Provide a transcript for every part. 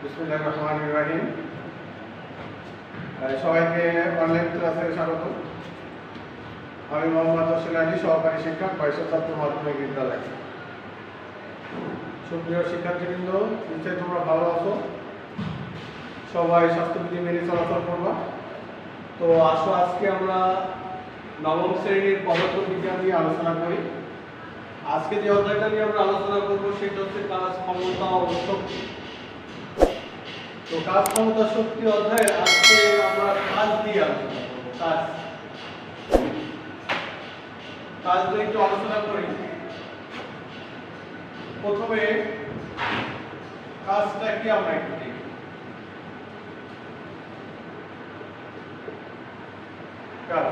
বিসমিল্লাহির রহমানির রহিম। সবাইকে অনলাইন ক্লাসে স্বাগত। আমি মোহাম্মদ হোসেন আলী, সহকারী শিক্ষক, বাইশা ছাত্র মাধ্যমিক বিদ্যালয়। সুপ্রিয় শিক্ষার্থীবৃন্দ, নিশ্চয়ই তোমরা ভালো আছো, সবাই স্বাস্থ্যবিধি মেনে চলাচল করবা। তো আসো আজকে আমরা নবম শ্রেণীর পদার্থ বিজ্ঞান নিয়ে আলোচনা করি। আজকে যে অধ্যায়টা নিয়ে আমরা আলোচনা করবো সেটা হচ্ছে কাজ ক্ষমতা ও শক্তি। তো কাজ ক্ষমতা শক্তি অধ্যায়ে আজকে আমরা কাজ দিয়ে আলোচনা করবো। কাজ নিয়ে একটু আলোচনা করি। প্রথমে কাজটা কি আমরা একটু দেখি। কাজ,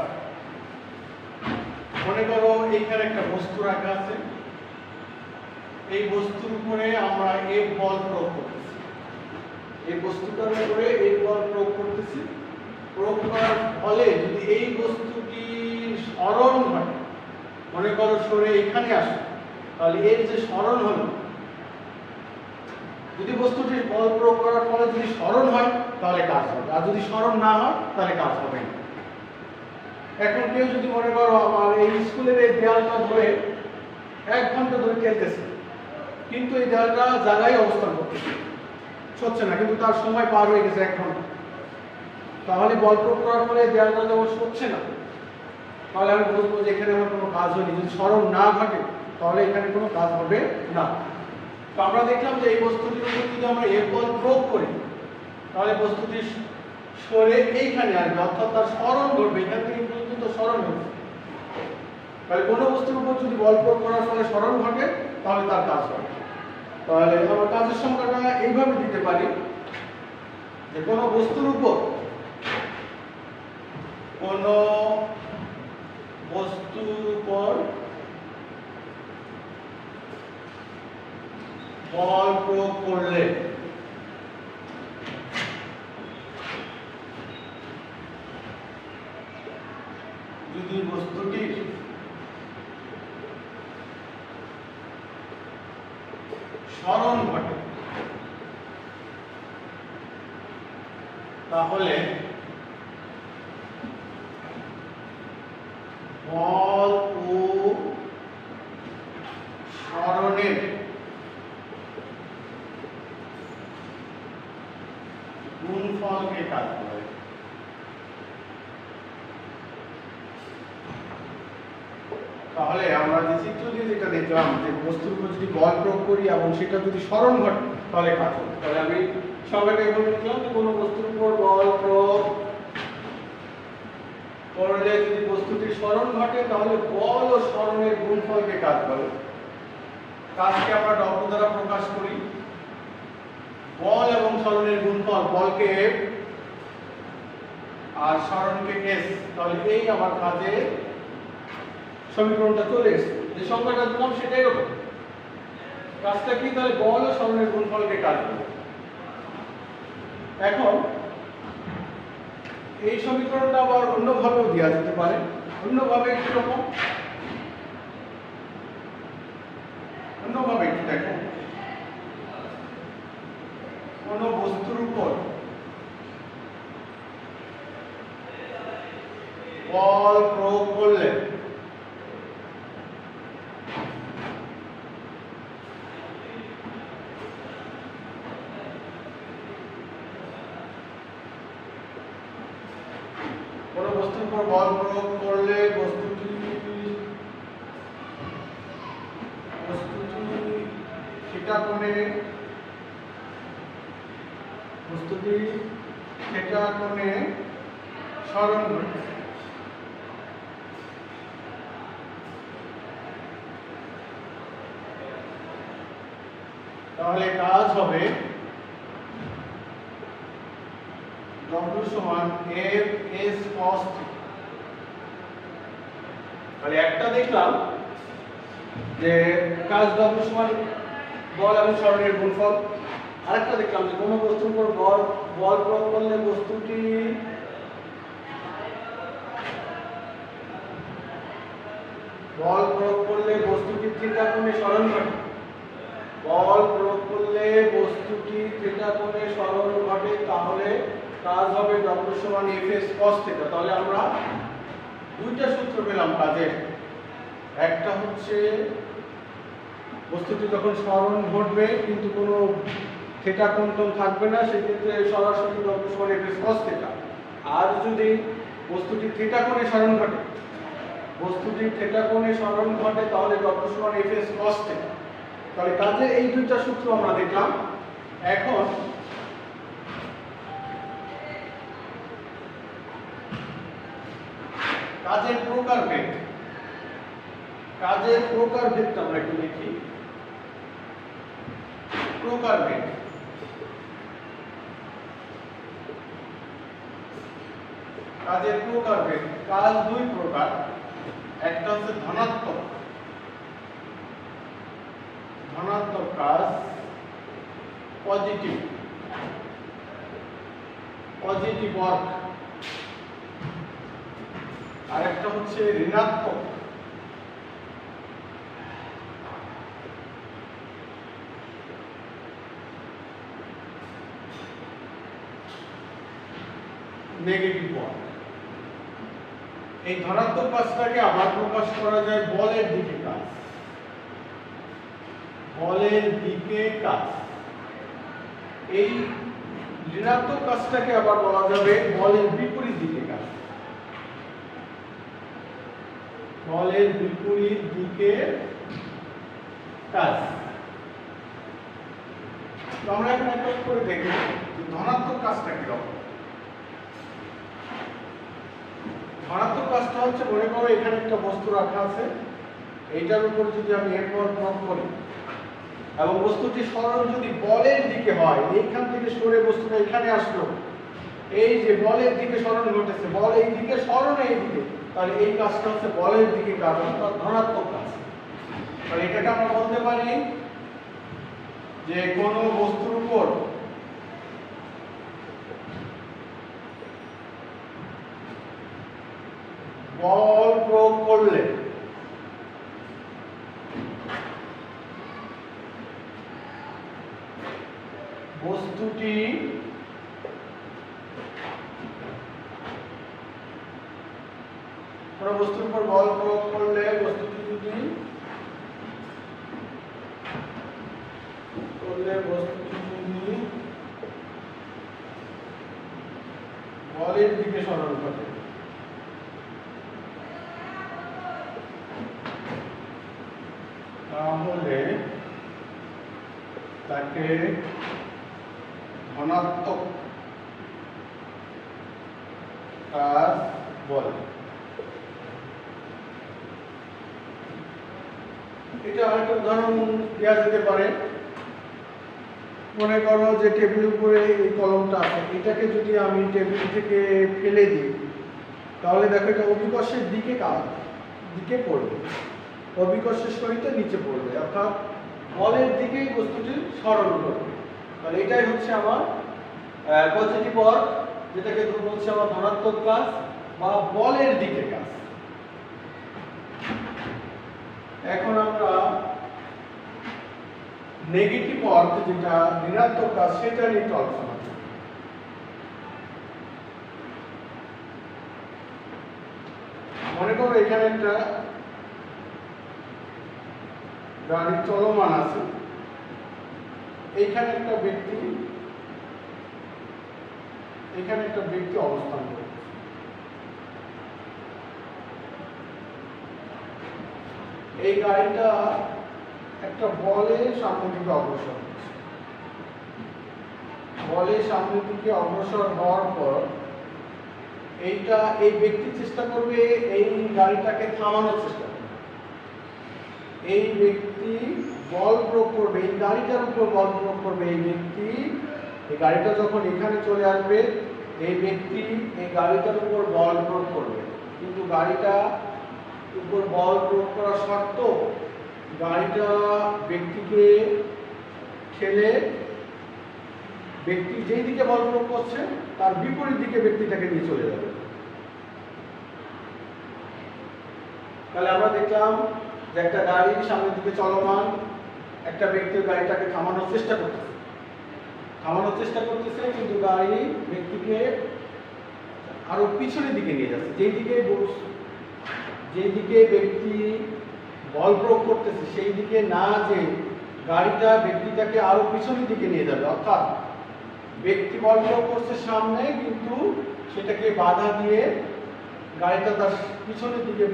মনে করো এইখানে একটা বস্তু রাখা আছে, এই বস্তুর উপরে আমরা এক বল প্রয়োগ করতেছি, এই বস্তুটার উপরে এক বল প্রয়োগ করতেছি। প্রয়োগ করার ফলে যদি এই বস্তুটি সরণ হয়, মনে করো সরে এখানে আসে, তাহলে এর যে সরণ হলো, যদি বস্তুটি বল প্রয়োগ করার ফলে যদি সরণ হয় তাহলে কাজ হবে, আর যদি সরণ না হয় তাহলে কাজ হবে না। এখন কেউ যদি মনে করো আমার এই স্কুলের এই দেয়ালটা ধরে 1 ঘন্টা ধরে খেলতেছে, কিন্তু এই দেয়ালটা জায়গায় অবস্থান করতেছে, সরছে না, কিন্তু তার সময় পার হয়ে গেছে 1 ঘন্টা, তাহলে বল প্রয়োগ করার ফলে দেয়ালটা যখন সরছে না, তাহলে আমি বলবো যে এখানে আমার কোনো কাজ হয়নি। যদি সরণ না ঘটে তাহলে এখানে কোনো কাজ হবে না। তো আমরা দেখলাম যে এই বস্তুটির উপর যদি আমরা এক বল প্রয়োগ করি তাহলে বস্তুটি সরে এইখানে আসবে, অর্থাৎ তার সরণ ঘটবে, এখান থেকে পর্যন্ত সরণ হবে। তাহলে কোনো বস্তুর উপর যদি বল প্রয়োগ করার ফলে সরণ ঘটে তাহলে তার কাজ হবে। তাহলে আমরা কাজের সংখ্যাটা এইভাবে দিতে পারি যে কোনো বস্তুর উপর বল প্রয়োগ করলে যদি বস্তুটির সরণ ঘটে তাহলে বল ও সরণের গুণফলকে কাজ করে। তাহলে আমরা যে চিত্র দিয়ে যেটা দেখলাম যে বস্তুর উপর যদি বল প্রয়োগ করি এবং সেটা যদি সরণ ঘটে তাহলে কাজ হবে। তাহলে আমি সংজ্ঞাটা এভাবে লিখলাম যে কোনো বস্তুর উপর বল প্রয়োগ করলে যদি বস্তুটির সরণ ঘটে তাহলে বল ও সরণের গুণফলকে কাজ করে। কাজকে আমরা ডব্লিউ দ্বারা প্রকাশ করি। বল এবং সরণের গুণফল, বলকে F আর সরণকে S, তাহলে এই আমার কাজে সমীকরণটা চলে এসেছে। যে সংখ্যাটা দিলাম সেটাই হবে। কাজটা কি? তাহলে বল ও সরণের গুণফলকে কাজ করে। এখন এই সমীকরণটা আবার অন্যভাবেও দেওয়া যেতে পারে। অন্যভাবে কিরকম? অন্যভাবে একটু দেখো, কোন বস্তুর উপর বল প্রয়োগ করলে কোন বস্তুর উপর বল প্রয়োগ করলে বস্তুটি থিটা কোণে সরণ ঘটে। তাহলে কাজ হবে W সমান F S cos θ। তাহলে একটা দেখলাম যে কাজ W সমান বল এবং সরণের গুণফল। আরেকটা দেখলাম যে কোনো বস্তুর উপর বল প্রয়োগ করলে বস্তুটি বল প্রয়োগ করলে বস্তুটি থিটা কোণে সরণ ঘটে। বল প্রয়োগ করলে বস্তুটি থিটা কোণে সরণ কাজ হবে W সমান Fs cos θ। তাহলে আমরা দুইটা সূত্র পেলাম কাজের। একটা হচ্ছে বস্তুটি যখন সরণ ঘটবে কিন্তু কোনো থিটা কোণ টোন থাকবে না, সেক্ষেত্রে সরাসরি W সমান Fs cos θ। আর যদি বস্তুটি থিটা কোণে সরণ ঘটে, তাহলে W সমান Fs cos θ। তাহলে কাজের এই দুইটা সূত্র আমরা দেখলাম। এখন কাজের প্রকারভেদটা আমরা একটু দেখি। প্রকারভেদ, কাজের প্রকারভেদ। কাজ দুই প্রকার, একটা হচ্ছে ধনাত্মক কাজ, পজিটিভ ওয়ার্ক, আর একটা হচ্ছে ঋণাত্মক নেগেটিভ ওয়ার্ক। এই ধনাত্মক কাজটাকে আবার প্রকাশ করা যায় বলের দিকে কাজ। এই ঋণাত্মক কাজটাকে আবার বলা যাবে বলের বিপরীত দিকে কাজ। আমরা এখন একটা করে দেখব যে ধনাত্মক কাজটা কিরকম। ধনাত্মক কাজটা হচ্ছে, মনে করো এখানে একটা বস্তু রাখা আছে, এইটার উপর যদি আমি F1 প্রয়োগ করি এবং বস্তুটি সরণ যদি বলের দিকে হয়, এইখান থেকে সরে বস্তুটা এখানে আসলো, এই যে বলের দিকে সরণ ঘটেছে, বল এই দিকে, সরণ এই দিকে, তাহলে এই কাজটা হচ্ছে বলের দিকে কাজ, অর্থাৎ ধনাত্মক কাজ। তাহলে এটাকে আমরা বলতে পারি যে কোনো বস্তুর উপর বল প্রয়োগ করলে বস্তুটি কোনো বস্তুর উপর বল প্রয়োগ করলে বস্তুটি যদি বলের দিকে সরণ ঘটে, তাহলে তাকে ধনাত্মক কাজ বলে। এটা আরেকটা উদাহরণ দেওয়া যেতে পারে। মনে করো যে টেবিলের উপরে এই কলমটা আছে, এটাকে যদি আমি টেবিল থেকে ফেলে দিই, তাহলে দেখো এটা অভিকর্ষের দিকে পড়বে, অভিকর্ষের সহিত নিচে পড়বে, অর্থাৎ বলের দিকেই বস্তুটির সরণ করবে। তাহলে এটাই হচ্ছে আমার পজিটিভ ওয়ার্ক, যেটাকে বলছে আমার ধনাত্মক কাজ বা বলের দিকে কাজ। এখন আমরা নেগেটিভ ওয়ার্ক, যেটা ঋণাত্মক কাজ, সেটা নিয়ে একটু আলোচনা করি। মনে করো এখানে একটা গাড়ি চলমান আছে, এইখানে একটা ব্যক্তি অবস্থান করে। এই গাড়িটা একটা বলের সামনের দিকে অগ্রসর হচ্ছে। বলের সামনের দিকে অগ্রসর হওয়ার পর এই ব্যক্তি চেষ্টা করবে এই গাড়িটাকে থামানোর চেষ্টা করবে। এই ব্যক্তি বল প্রয়োগ করবে, এই গাড়িটার উপর বল প্রয়োগ করবে। এই গাড়িটা যখন এখানে চলে আসবে, এই ব্যক্তি এই গাড়িটার উপর বল প্রয়োগ করবে, কিন্তু গাড়িটা উপর বল প্রয়োগ করা সত্ত্বেও গাড়িটা ব্যক্তিকে ঠেলে, ব্যক্তি যেই দিকে বল প্রয়োগ করছে তার বিপরীত দিকে ব্যক্তিটাকে নিয়ে চলে যাবে। তাহলে আমরা দেখলাম যে একটা গাড়ি সামনের দিকে চলমান, একটা ব্যক্তি গাড়িটাকে থামানোর চেষ্টা করতেছে। থামানোর চেষ্টা করতেছে, কিন্তু গাড়ি ব্যক্তিকে আরো পিছনের দিকে নিয়ে যাচ্ছে। যেই দিকে ব্যক্তি বল প্রয়োগ করতেছে সেই দিকে না, যে গাড়িটা ব্যক্তিটাকে আরো পিছনের দিকে নিয়ে যাবে। অর্থাৎ ব্যক্তি বল প্রয়োগ করছে সামনে, কিন্তু সেটাকে বাধা দিয়ে গাড়িটা তার পিছনের দিকে,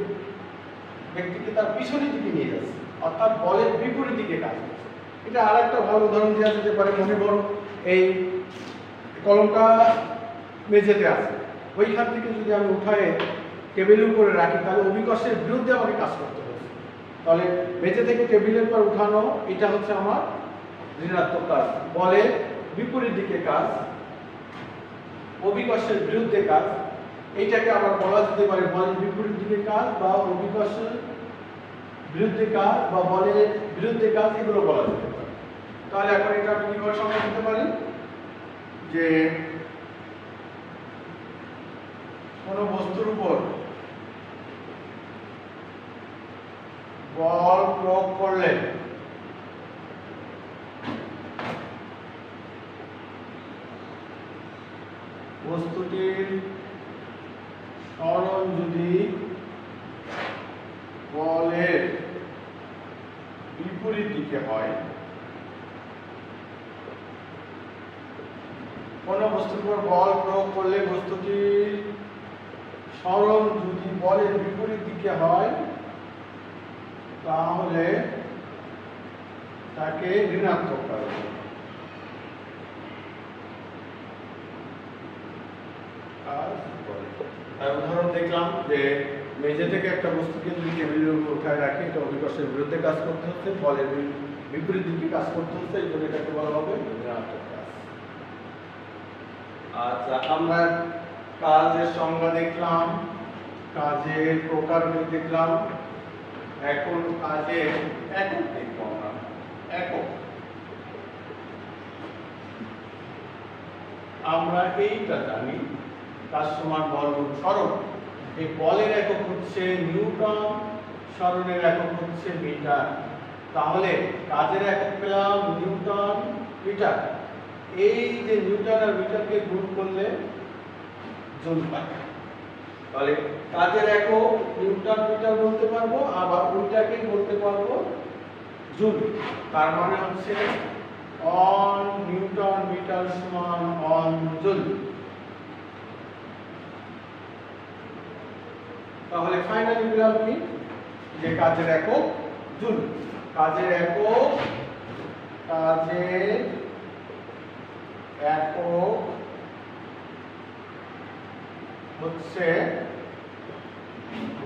ব্যক্তিকে তার পিছনের দিকে নিয়ে যাচ্ছে, অর্থাৎ বলের বিপরীত দিকে কাজ করছে। এটা আর একটা ভালো উদাহরণ দেওয়া যেতে পারে। মনে করো এই কলমটা মেঝেতে আছে, ওইখান থেকে যদি আমি উঠায় টেবিলের উপরে রাখি, তাহলে অভিকর্ষের বিরুদ্ধে আমাকে কাজ করতে হবে। তাহলে মেঝে থেকে টেবিলের পর উঠানো, এটা হচ্ছে আমার ঋণাত্মক কাজ, বলের বিপরীত দিকে কাজ, অভিকর্ষের বিরুদ্ধে কাজ। এইটাকে আবার বলা যেতে পারে বলের বিপরীত দিকে কাজ বা অভিকর্ষের বিরুদ্ধে কাজ বা বলের বিরুদ্ধে কাজ, এগুলো বলা যেতে পারে। তাহলে এখন এটা আমি কিভাবে সংজ্ঞা দিতে পারি, যে কোনো বস্তুর উপর বল প্রয়োগ করলে বস্তুটির সরণ যদি বলের বিপরীত দিকে হয়, কোন বস্তুর উপর বল প্রয়োগ করলে বস্তুটির সরণ যদি বলের বিপরীত দিকে হয়, তাহলে তাকে ঋণাত্মক কাজ বলে। উদাহরণ দেখলাম যে মেঝে থেকে একটা বস্তুকে যদি টেবিলের উপর উঠায় রাখি, এটা অভিকর্ষের বিরুদ্ধে কাজ করতে হচ্ছে, বলের বিপরীত দিকে কাজ করতে হচ্ছে, এই জন্য এটাকে বলা হবে ঋণাত্মক কাজ। আচ্ছা, আমরা কাজের সংজ্ঞা দেখলাম, কাজের প্রকার দেখলাম, এখন কাজের একক দেখব আমরা। একক আমরা এইটা জানি, কাজ সমান বল গুণ সরণ। এই বলের একক হচ্ছে নিউটন, সরণের একক হচ্ছে মিটার। তাহলে কাজের একক পেলাম নিউটন, মিটার। এই যে নিউটন আর মিটারকে গুণ করলে জুল পাই। তাহলে কাজের একক নিউটন মিটার বলতে পারবো, আবার ওইটাকে বলতে পারবো জুল। তার মানে হচ্ছে অন নিউটন মিটার সমান অন জুল। তাহলে ফাইনালি পেলাম কি, যে কাজের একক জুল। কাজের একক হচ্ছে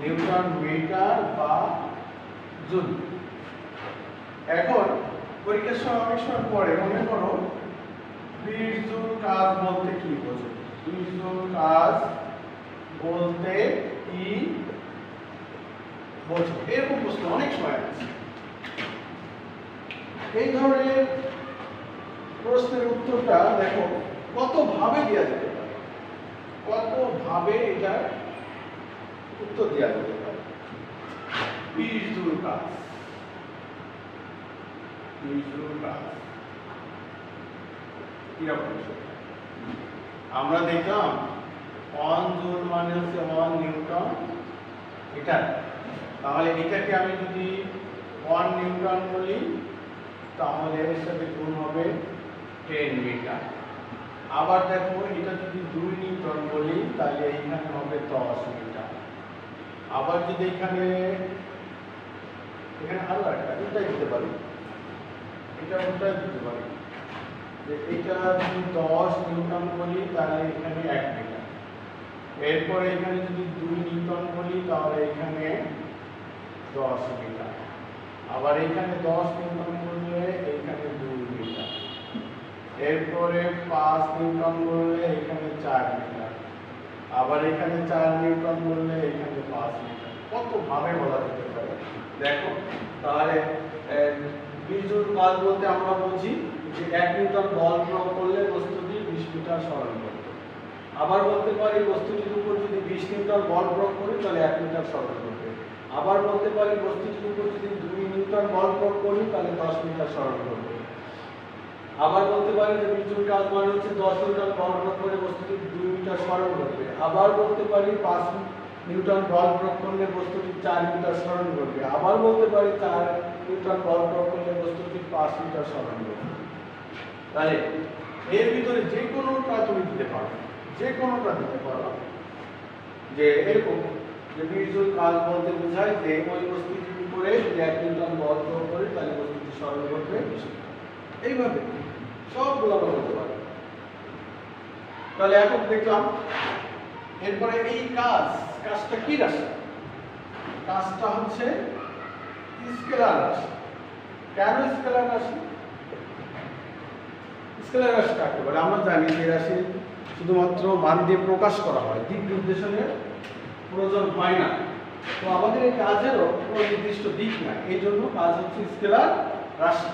নিউটন মিটার বা জুল। এখন পরীক্ষার সময় অনেক সময় পড়ে, মনে করো 20 জুল কাজ বলতে কি বোঝো, 20 জুল কাজ বলতে কি বোঝো, এরকম প্রশ্ন অনেক সময় আছে। এই ধরনের প্রশ্নের উত্তরটা দেখো কত ভাবে দেওয়া যেতে পারে, কত ভাবে এটার উত্তর দেওয়া যেতে পারে। 20 জুল কাজ, 20 জুল কাজ কিরকম? আমরা দেখলাম 1 জুল মানে হচ্ছে 1 নিউটন মিটার। তাহলে এটাকে আমি যদি 1 নিউটন বলি, তাহলে এর সাথে গুণ হবে 10 মিটার। আবার দেখো এটা যদি 2 নিউটন বলি, তাহলে এইখানে হবে 10 মিটার। আবার যদি এখানে আরো একটা উল্টাই দিতে পারি, এটা উল্টাই দিতে পারি, যে এটা যদি 10 নিউটন বলি, তাহলে এখানে 1 মিটার। এরপরে এখানে যদি 2 নিউটন বলি, তাহলে এখানে 10 মিটার। আবার এখানে 10 নিউটন বললে এখানে 2 মিটার। এরপরে 5 নিউটন বললে এখানে 4 মিটার। আবার এখানে 4 নিউটন বললে এখানে 5 মিটার। কত ভাবে বলা যেতে পারে দেখো। তাহলে 20 জুল কাজ বলতে আমরা বুঝি যে 1 নিউটন বল প্রয়োগ করলে বস্তুটি 20 মিটার সরণ করবে। আবার বলতে পারি বস্তুটির উপর যদি 20 নিউটন বল প্রয়োগ করি, তাহলে 1 মিটার সরণ করবে। আবার বলতে পারি বস্তুটির উপর যদি 2 নিউটন বল প্রয়োগ করি, তাহলে 10 মিটার সরণ করবে। আবার বলতে পারি যে বিচুর কাজ মানে হচ্ছে 10 নিউটন বল প্রয়োগ করে বস্তুটি 2 মিটার সরণ করবে। আবার বলতে পারি 5 নিউটন বল প্রয়োগ করলে বস্তুটি 4 মিটার সরণ করবে। আবার বলতে পারি 4 নিউটন বল প্রয়োগ করলে বস্তুটি 5 মিটার সরণ করবে। তাহলে এর ভিতরে যে কোনোটা তুমি দিতে পারো, যে কোনোটা দিতে পারো, যে এরকম যে বিচুর কাজ বলতে বোঝায় যে ওই বস্তুটির উপরে 1 নিউটন বল প্রয়োগ করে তাহলে বস্তুটি সরণ করবে। এইভাবে সবগুলো আমরা বলতে পারি। তাহলে এখন দেখলাম, এরপরে এই কাজটা কি রাশি? কাজটা হচ্ছে স্কেলার রাশি। কেন স্কেলার রাশি? স্কেলার রাশি কাকে বলে? আমরা জানি যে রাশি শুধুমাত্র মান দিয়ে প্রকাশ করা হয়, দিক নির্দেশনের প্রয়োজন হয় না। তো আমাদের এই কাজেরও কোনো নির্দিষ্ট দিক নাই, এই জন্য কাজ হচ্ছে স্কেলার রাশি।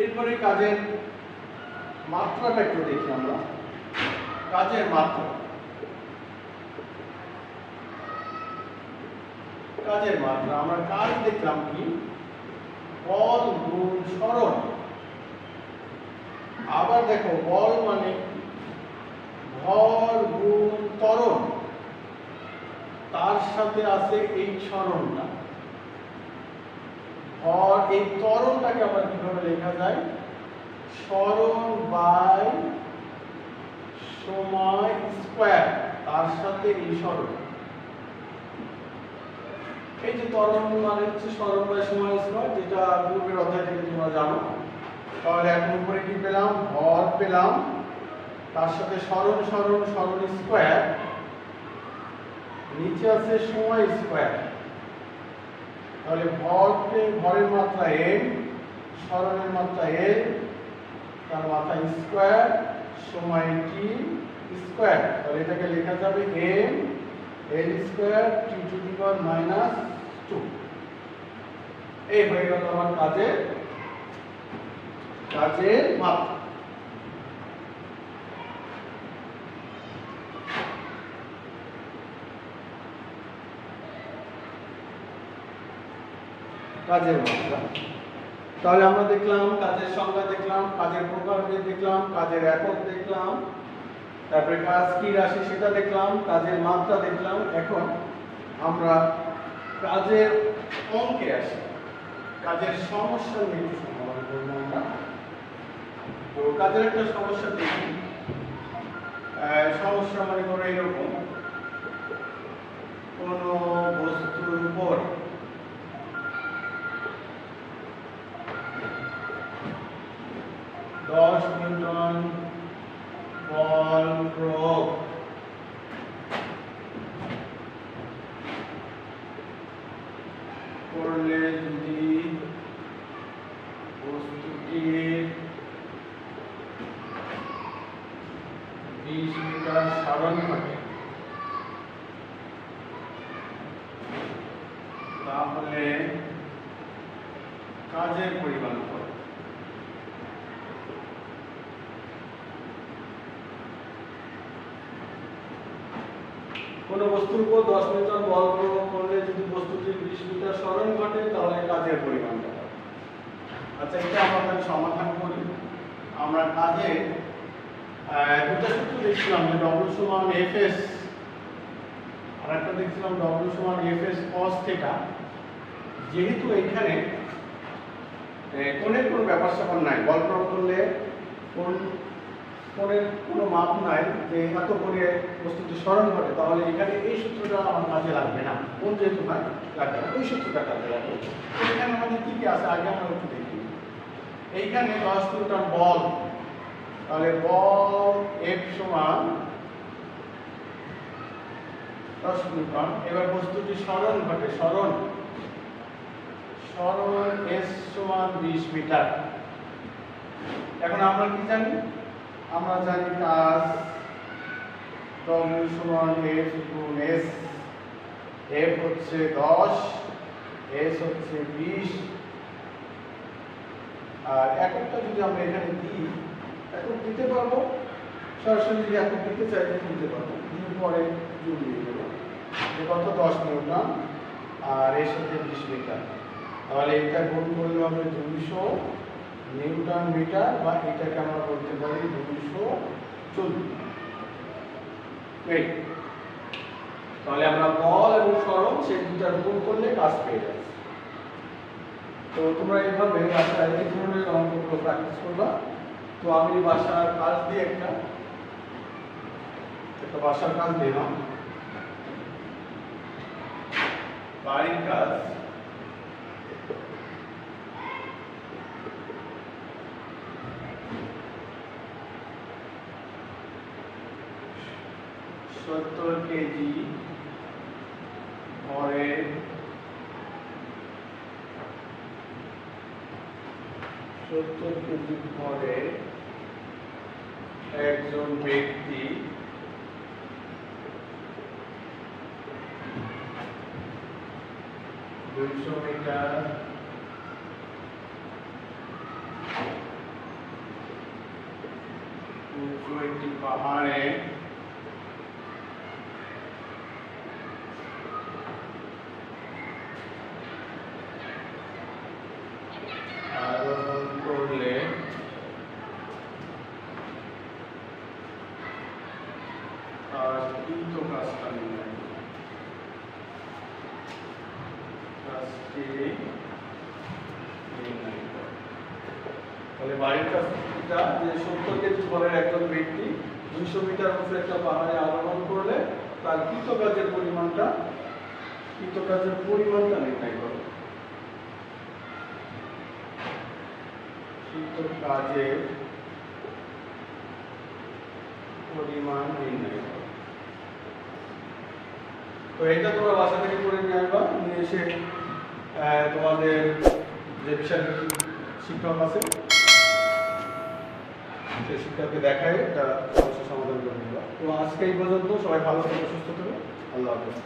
এরপরে কাজের মাত্রাটা একটু দেখি আমরা। কাজের মাত্রা, আমরা কাজ দেখলাম কি? বল গুণ সরণ। আবার দেখো, বল মানে ভর গুণ ত্বরণ, তার সাথে আছে এই সরণটা। আর এই ত্বরণটাকে আবার কিভাবে লেখা যায়? সরণ বাই সময় স্কয়ার, তার সাথে এই সরণ। এই যে ত্বরণ মানে হচ্ছে সরণ বাই সময় স্কয়ার, যেটা পূর্বের অধ্যায় থেকে তোমরা জানো। তাহলে এখন উপরে কি পেলাম? ভর পেলাম, তার সাথে সরণ স্কয়ার, নিচে আছে সময় স্কয়ার। তাহলে ভরের মাত্রা m, সরণের মাত্রা l, তার মাত্রা স্কয়ার, সময় t স্কয়ার। তাহলে এটাকে লেখা যাবে m l square t to the power -2। এই হয়ে গেল আমার কাজের মাত্রা। কাজের মাত্রা। তাহলে আমরা দেখলাম কাজের সংজ্ঞা, দেখলাম কাজের প্রকারভেদ, দেখলাম কাজের একক, দেখলাম তারপরে কাজ কি রাশি সেটা দেখলাম, কাজের মাত্রা দেখলাম। এখন আমরা কাজের অঙ্কে আসি, কাজের সমস্যা নিয়ে একটু সমাধান করবো আমরা। তো কাজের একটা সমস্যা দেখি। সমস্যা মনে করো এরকম, কোন বস্তুর উপর দশ নিউটন বল প্রয়োগ করলে যদি বস্তুটির 20 মিটার সরণ ঘটে, তাহলে কাজের পরিমাণ কত? কোন বস্তুর উপর 10 নিউটন বল প্রয়োগ করলে যদি বস্তুটির 20 মিটার সরণ ঘটে তাহলে কাজের পরিমাণটা কত? আচ্ছা, এটা আমরা সমাধান করি। আমরা কাজে দুটো সূত্র দেখছিলাম, যে W সমান Fs, আর একটা দেখছিলাম W সমান Fs cos θ। যেহেতু এখানে কোণের কোনো ব্যাপার স্যাপার নাই, বল প্রয়োগ করলে কোণের কোনো মাপ নাই যে এত করে বস্তুটি সরণ ঘটে, তাহলে এখানে এই সূত্রটা আমার কাজে লাগবে না। কোণ যেহেতু নাই, লাগবে না, ওই সূত্রটা কাজে লাগবে। এখানে আমাদের কি কি আছে আগে আমরা একটু দেখি। এইখানে 10 নিউটন বল, তাহলে বল F সমান 10 নিউটন। এবার বস্তুটি সরণ ঘটে, সরণ S সমান 20 মিটার। এখন আমরা কি জানি? আমরা জানি কাজ W সমান F গুণ S। F হচ্ছে 10, S হচ্ছে 20। আর এককটা যদি আমরা এখানে দিই, একক দিতে পারবো, সরাসরি যদি একক দিতে চাই দিতে পারবো। দিয়ে পরে যোগ দিয়ে দেবো, কত? 10 নিউটন আর এর সাথে 20 মিটার। তাহলে এটা গুণ করলে হবে 200 নিউটন মিটার, বা এটাকে আমরা বলতে পারি 240। এই তাহলে আমরা বল এবং সরণ সেই দুটার গুণ করলে কাজ পেয়ে যাচ্ছি। তো তোমরা এইভাবে বাসায় এই ধরনের অঙ্কগুলো প্র্যাকটিস করবা। তো আমি বাসার কাজ দিয়ে একটা বাসার কাজ দিলাম, বাড়ির কাজ। সত্তর কেজি ভরের 70 কেজি ভরের একজন ব্যক্তি 200 মিটার উঁচু একটি পাহাড়ে আরোহণ করলে আর কৃত কাজটা নির্ণয় করো। কাজটি নির্ণয় করো। তাহলে বাড়ির কাজটা যে 70 কেজি ভরের একজন ব্যক্তি 200 মিটার উঁচু একটা পাহাড়ে আরোহণ করলে তার কৃত কাজের পরিমাণটা নির্ণয় করো। কাজের পরিমাণ নির্ণয় করো। তো এটা তোমরা বাসা থেকে করে নিয়ে আসবা, নিয়ে এসে তোমাদের যে বিষয় শিক্ষক আছে সেই শিক্ষককে দেখায় এটা সমস্যার সমাধান করে নেবা। তো আজকে এই পর্যন্ত, সবাই ভালো থাকবে, সুস্থ থাকবে, আল্লাহ হাফেজ।